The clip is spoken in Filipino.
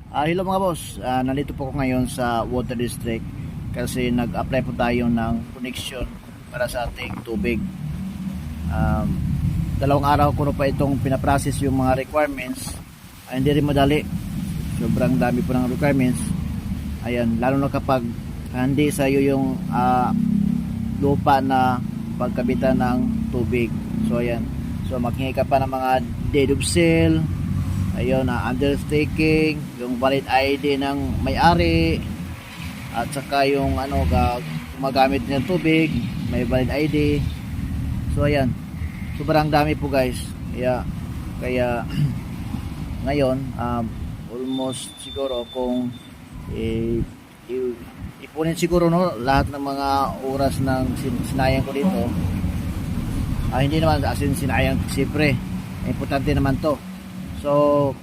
Hello mga boss, nandito po ako ngayon sa Water District kasi nag-apply po tayo ng connection para sa ating tubig. um, Dalawang araw ko na pa itong pinaprocess yung mga requirements. Hindi rin madali, sobrang dami po ng requirements. Ayan, lalo na kapag hindi sa iyo yung lupa na pagkabitan ng tubig. So ayan, so maghingi ka pa ng mga deed of sale, ayun, undertaking, yung valid ID ng may-ari, at saka yung gumagamit ng tubig, may valid ID. So ayan, sobrang dami po guys. Kaya ngayon, almost siguro kung ipunin siguro lahat ng mga oras ng sinayang ko dito, hindi naman as in sinayang, siyempre importante naman to. So